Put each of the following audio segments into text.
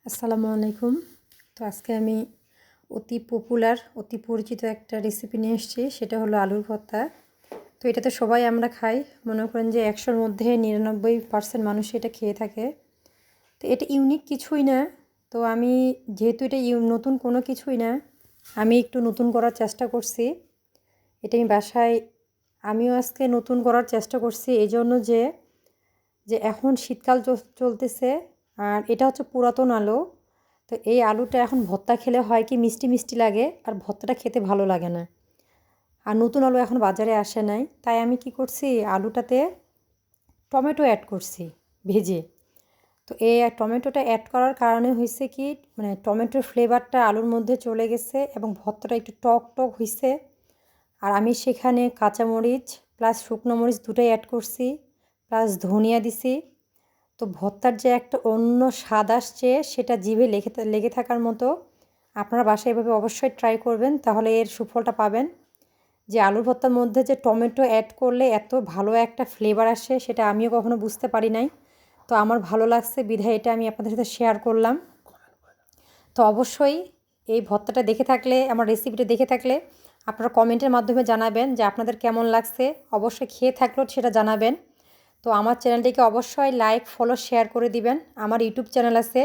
আসসালামু আলাইকুম। তো আজকে আমি অতি পপুলার অতি পরিচিত একটা রেসিপি নিয়ে এসেছি, সেটা হলো আলুর ভর্তা। তো এটা তো সবাই আমরা খাই, মনে করেন যে 100-র মধ্যে 99% মানুষ এটা খেয়ে থাকে। তো এটা ইউনিক কিছুই না। তো আমি যেহেতু এটা নতুন কোনো কিছুই না, আমি একটু নতুন করার চেষ্টা করছি। এটা আমি বাসায় আমিও আজকে নতুন করার চেষ্টা করছি এই জন্য যে এখন শীতকাল চলতেছে, আর এটা হচ্ছে পুরাতন আলু। তো এই আলুটা এখন ভর্তা খেলে হয় কি মিষ্টি মিষ্টি লাগে, আর ভর্তাটা খেতে ভালো লাগে না। আর নতুন আলু এখন বাজারে আসে নাই, তাই আমি কি করছি, আলুটাতে টমেটো অ্যাড করছি ভেজে। তো এই টমেটোটা অ্যাড করার কারণে হয়েছে কি, মানে টমেটোর ফ্লেভারটা আলুর মধ্যে চলে গেছে এবং ভর্তাটা একটু টক টক হয়েছে। আর আমি সেখানে কাঁচামরিচ প্লাস শুকনো মরিচ দুটোই অ্যাড করছি, প্লাস ধনিয়া দিছি। তো ভর্তার যে একটা অন্য স্বাদ আসছে সেটা জিভে লেগে থাকার মতো। আপনারা বাসায় এভাবে অবশ্যই ট্রাই করবেন, তাহলে এর সুফলটা পাবেন। যে আলুর ভর্তার মধ্যে যে টমেটো অ্যাড করলে এত ভালো একটা ফ্লেভার আসে, সেটা আমিও কখনো বুঝতে পারি নাই। তো আমার ভালো লাগছে বিধায় এটা আমি আপনাদের সাথে শেয়ার করলাম। তো অবশ্যই এই ভর্তাটা দেখে থাকলে, আমার রেসিপিটা দেখে থাকলে আপনারা কমেন্টের মাধ্যমে জানাবেন যে আপনাদের কেমন লাগছে। অবশ্যই খেয়ে থাকলেও সেটা জানাবেন। তো আমার চ্যানেলটিকে অবশ্যই লাইক ফলো শেয়ার করে দিবেন। আমার ইউটিউব চ্যানেল আছে,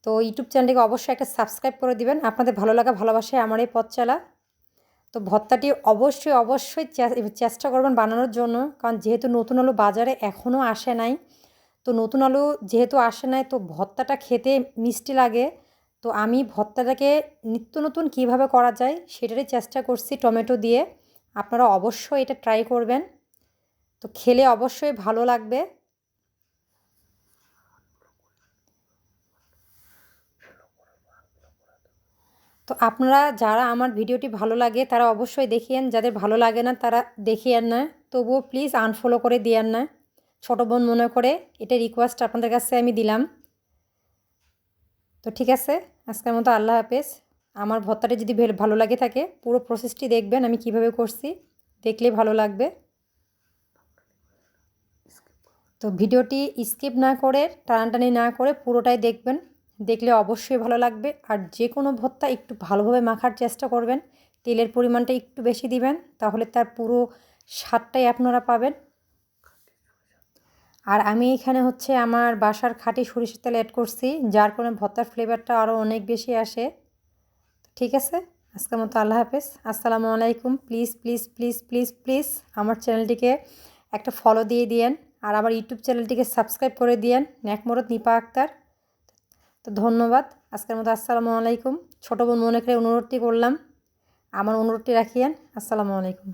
তো ইউটিউব চ্যানেলটিকে অবশ্যই একটা সাবস্ক্রাইব করে দিবেন। আপনাদের ভালো লাগা ভালোবাসায় আমার এই পথ চলা। তো ভর্তাটি অবশ্যই অবশ্যই চেষ্টা করবেন বানানোর জন্য, কারণ যেহেতু নতুন আলু বাজারে এখনও আসে নাই। তো নতুন আলু যেহেতু আসে নাই, তো ভর্তাটা খেতে মিষ্টি লাগে। তো আমি ভর্তাটাকে নিত্য নতুন কীভাবে করা যায় সেটারই চেষ্টা করছি টমেটো দিয়ে। আপনারা অবশ্যই এটা ট্রাই করবেন, তো খেলে অবশ্যই ভালো লাগবে। তো আপনারা যারা আমার ভিডিওটি ভালো লাগে তারা অবশ্যই দেখিয়েন, যাদের ভালো লাগে না তারা দেখিয়েন না। তবুও প্লিজ আনফলো করে দিয়েন না, ছোটো বোন মনে করে এটা রিকোয়েস্ট আপনাদের কাছে আমি দিলাম। তো ঠিক আছে, আজকের মতো আল্লাহ হাফেজ। আমার ভর্তাটা যদি ভালো লাগে থাকে পুরো প্রসেসটি দেখবেন আমি কিভাবে করছি, দেখলে ভালো লাগবে। তো ভিডিওটি স্কিপ না করে টানাটানি না করে পুরোটাই দেখবেন, দেখলে অবশ্যই ভালো লাগবে। আর যে কোনো ভর্তা একটু ভালোভাবে মাখার চেষ্টা করবেন, তেলের পরিমাণটা একটু বেশি দিবেন, তাহলে তার পুরো স্বাদটাই আপনারা পাবেন। আর আমি এখানে হচ্ছে আমার বাসার খাঁটি সরিষার তেল অ্যাড করছি, যার কারণে ভর্তার ফ্লেভারটা আরও অনেক বেশি আসে। ঠিক আছে, আজকের মতো আল্লাহ হাফেজ, আসসালামু আলাইকুম। Please please please please please আমার চ্যানেলটিকে একটা ফলো দিয়ে দিয়েন, আর আমার ইউটিউব চ্যানেলটিকে সাবস্ক্রাইব করে দিয়েন, নেকমরদ নিপা আক্তার। তো ধন্যবাদ, আজকের মতো আসসালামু আলাইকুম। ছোটো বোন মনে করে অনুরোধটি করলাম, আমার অনুরোধটি রাখিয়েন। আসসালামু আলাইকুম।